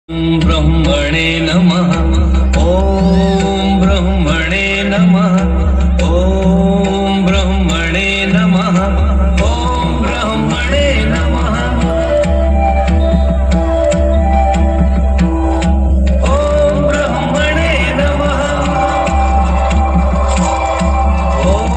ब्रह्मणे नमः। ओम ब्रह्मणे नमः। ओम ब्रह्मणे नमः। ओम ब्रह्मणे नमः। ओम ब्रह्मणे नमः। ओम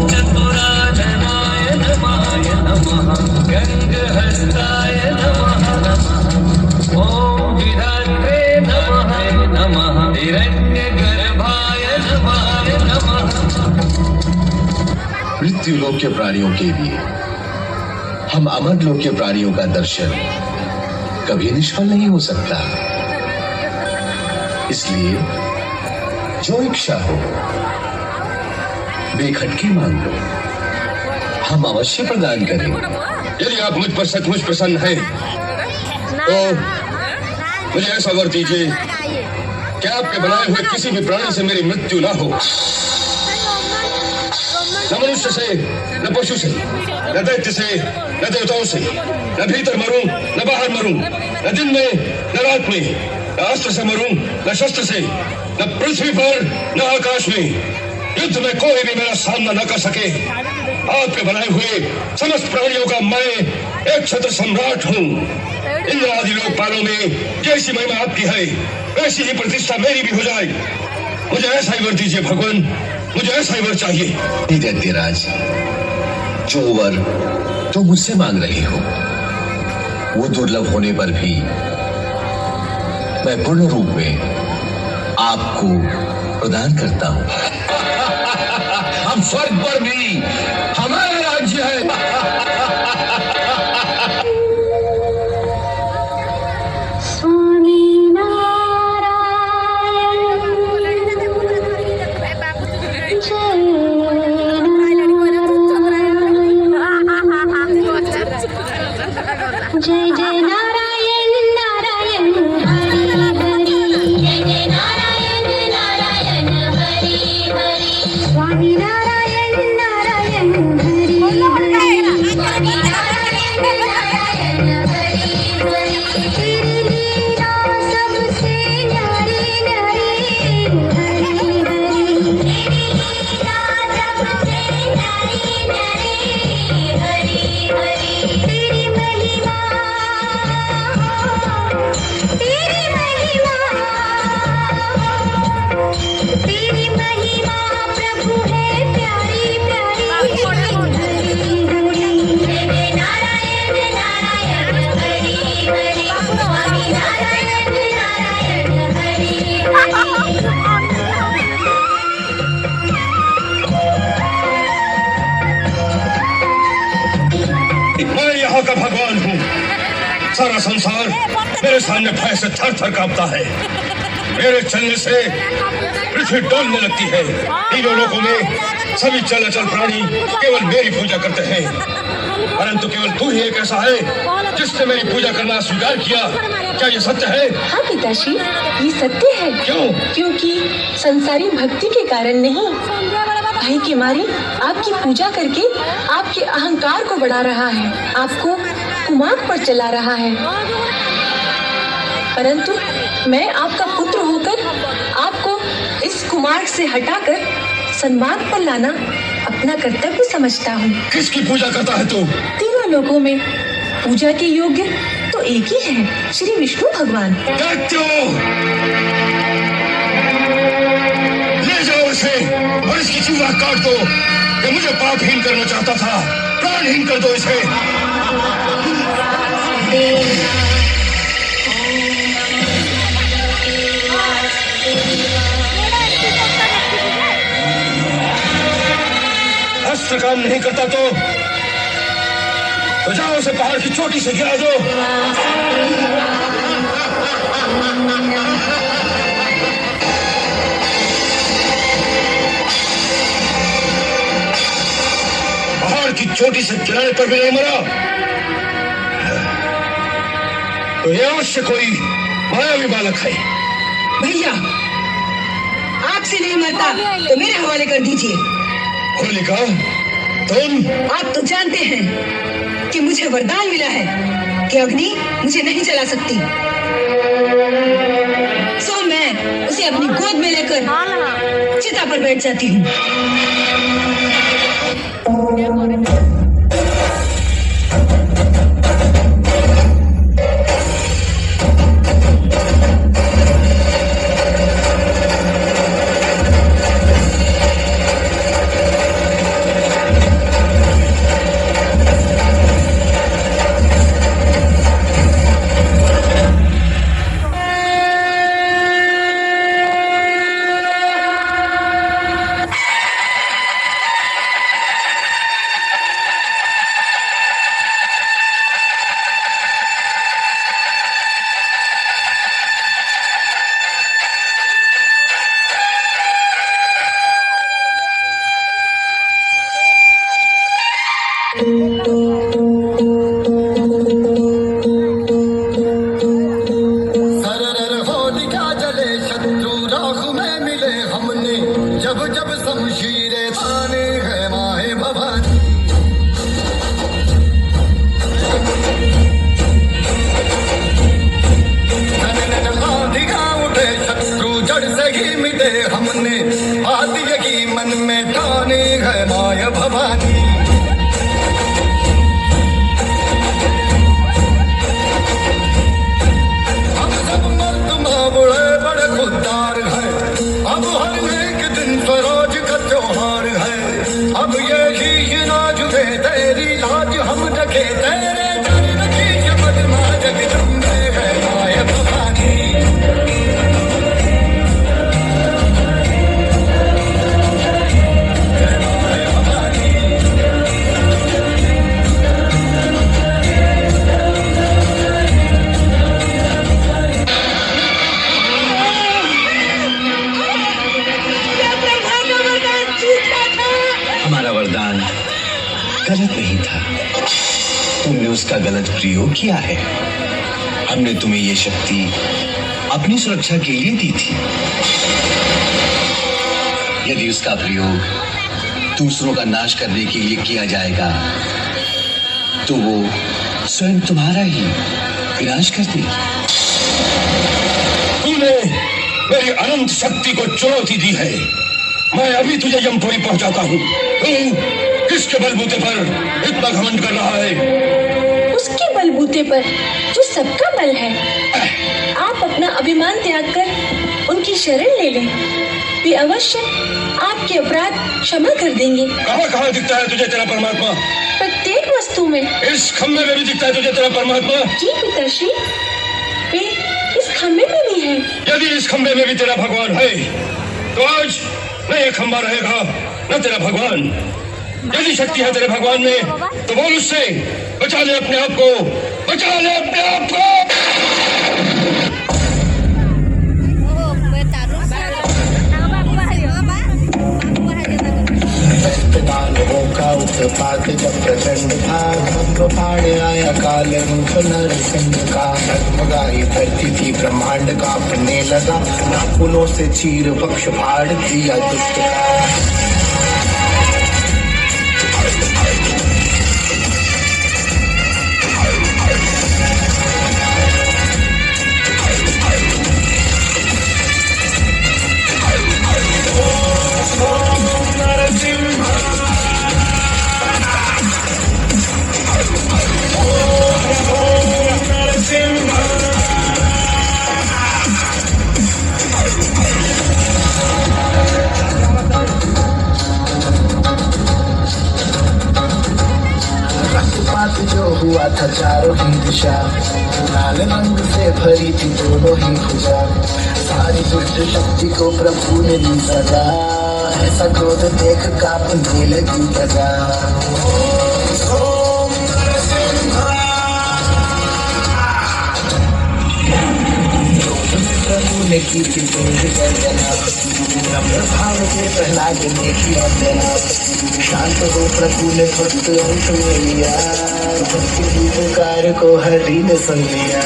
चतुराननाय नमाय नमः। गंगहस्ताय नमः नमः। ओम विधात्रे नमः। हिरण्यगर्भाय नमाय नमः। मृत्यु लोक के प्राणियों के लिए हम अमर लोक के प्राणियों का दर्शन कभी निष्फल नहीं हो सकता। इसलिए जो इच्छा हो बेखटके मांग लो, हम अवश्य प्रदान करेंगे। यदि आप मुझ पर सचमुच प्रसन्न हैं तो मुझे ऐसा वर दीजिए कि आपके बनाए हुए किसी भी प्राणी से मेरी मृत्यु ना हो, न मनुष्य से, न पशु से, न दैत्य से, न देवताओं से, न भीतर मरूं, न बाहर मरूं, न दिन में, न रात में, न अस्त्र से मरूं, न शस्त्र से, न पृथ्वी पर, न आकाश में। युद्ध में कोई भी मेरा सामना न कर सके। आपके बनाए हुए समस्त प्राणियों का मैं एक छत्र सम्राट हूँ। इंद्र आदि लोकपालों में जैसी महिमा आपकी है वैसी ही प्रतिष्ठा मेरी भी हो जाए। मुझे ऐसा ही वर दीजिए भगवान, मुझे ऐसा ही वर चाहिए। दैत्यराज, जो वर तो मुझसे मांग रहे हो वो दुर्लभ होने पर भी मैं पूर्ण रूप में आपको प्रदान करता हूं। हम स्वर्ग पर भी हमारा राज्य है। जय जय नारायण नारायण हरि हरि। जय जय नारायण नारायण हरि हरि। स्वामी नारायण नारायण हरि हरि। स्वामी नारायण नारायण हरि हरि। तेरी लीला सबसे न्यारी न्यारी हरि हरि। तेरी लीला सबसे न्यारी न्यारी हरि हरि। तेरी महिमा प्रभु है प्यारी प्यारी हरि हरि। जय नारायण नारायण हरि हरि। स्वामी नारायण नारायण हरि हरि। मैं यहाँ का भगवान हूँ। सारा संसार मेरे सामने भय से थर थर कांपता है। मेरे चलने से पृथ्वी डोलने लगती है। तीनों लोकों में सभी चल प्राणी केवल मेरी पूजा करते हैं, परंतु केवल तू ही एक ऐसा है जिसने मेरी पूजा करना स्वीकार किया। क्या ये सत्य है? हाँ पिताश्री, ये सत्य है। क्यों? क्योंकि संसारी भक्ति के कारण नहीं, भय के मारे आपकी पूजा करके आपके अहंकार को बढ़ा रहा है, आपको कुमार्ग पर चला रहा है। परंतु मैं आपका पुत्र होकर आपको इस कुमार्ग से हटाकर सन्मार्ग पर लाना अपना कर्तव्य समझता हूँ। किसकी पूजा करता है तू? तीनों लोगों में पूजा के योग्य तो एक ही है, श्री विष्णु भगवान। ले जाओ इसे और इसकी चूड़ा काट दो। ये मुझे पापहीन करना चाहता था, प्राणहीन कर दो इसे। अस्त्र काम नहीं करता तो जाओ उसे पहाड़ की चोटी से गिरा दो। पहाड़ की चोटी से गिराने पर भी नहीं मरा तो ये अवश्य कोई मायावी बालक है। भैया, आपसे नहीं मरता तो मेरे हवाले कर दीजिए। होलिका, तुम? आप तो जानते हैं कि मुझे वरदान मिला है कि कि अग्नि मुझे नहीं जला सकती, सो मैं उसे अपनी गोद में लेकर चिता पर बैठ जाती हूँ। सरर होलिका जले शत्रु राख में मिले हमने, जब जब शमशीरें ताने है माए भवानी। नन आंधिया उठे शत्रु जड़ से ही मिटे हमने, बात यही मन में ठाने है माए भवानी। बड़े बड़े खुददार है, अब हर एक दिन स्वराज का त्योहार है। अब ये ही नाज दे तेरी लाज हम रखे, तेरे चरण की शपथ मां जगदम्बे है माए भवानी। हमारा वरदान गलत नहीं था, तुमने उसका गलत प्रयोग किया है। हमने तुम्हें ये शक्ति अपनी सुरक्षा के लिए दी थी। यदि उसका प्रयोग दूसरों का नाश करने के लिए किया जाएगा तो वो स्वयं तुम्हारा ही विनाश कर देगी। तूने मेरी अनंत शक्ति को चुनौती दी है, मैं अभी तुझे यमपुरी पहुंचाता हूँ। तू किसके बलबूते पर इतना घमंड कर रहा है? उसके बलबूते पर जो सबका बल है। आप अपना अभिमान त्याग कर उनकी शरण ले लें, वे अवश्य आपके अपराध क्षमा कर देंगे। कहाँ कहाँ दिखता है तुझे तेरा परमात्मा? प्रत्येक वस्तु में। इस खम्भे में भी दिखता है तुझे तेरा परमात्मा? जी पिताश्री, वे इस खम्भे में भी हैं। यदि इस खम्भे में भी तेरा भगवान है तो आज न ये खंबा रहेगा न तेरा भगवान। यदि शक्ति है तेरे भगवान में तो बोल उससे, बचा ले अपने आप को, बचा ले अपने आप को। का उत्पात जब प्रचंड था, फाड़े आया काल रूप नरसिंह का। डगमगाई धरती थी ब्रह्मांड कांपने लगा, नाखूनों से चीर पक्ष फाड़ दिया दुष्ट का। जो हुआ था चारों ही दिशा, लाल रंग से भरी थी दोनों ही भुजा। सारी दुष्ट शक्ति को प्रभु ने दी सजा, ऐसा क्रोध देख कांपने लगी प्रजा। प्रभु ने की थी गर्जना, नम्र भाव से प्रहलाद ने किया देना। शांत हो प्रभु ने भक्त अंत में लिया, भक्ति की पुकार को हरि ने सुन लिया।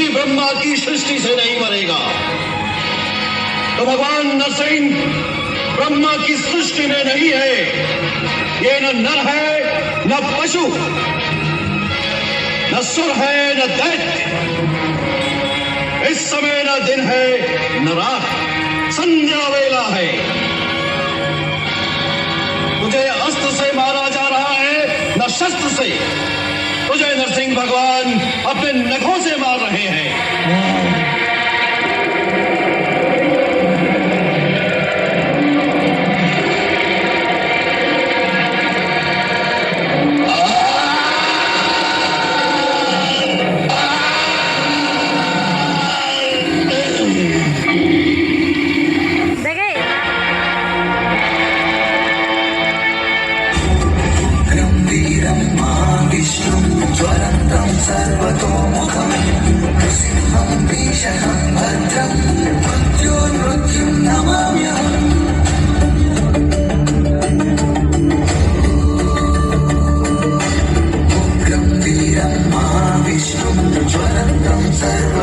ब्रह्मा की सृष्टि से नहीं मरेगा। तो भगवान नरसिंह ब्रह्मा की सृष्टि में नहीं है। ये न नर है न पशु, न सुर है न दैत्य। इस समय न दिन है न रात, संध्या वेला है। तुझे अस्त्र से मारा जा रहा है न शस्त्र से। तुझे नरसिंह भगवान अपने नखों से मार रहे हैं। ज्वलन्तं सर्व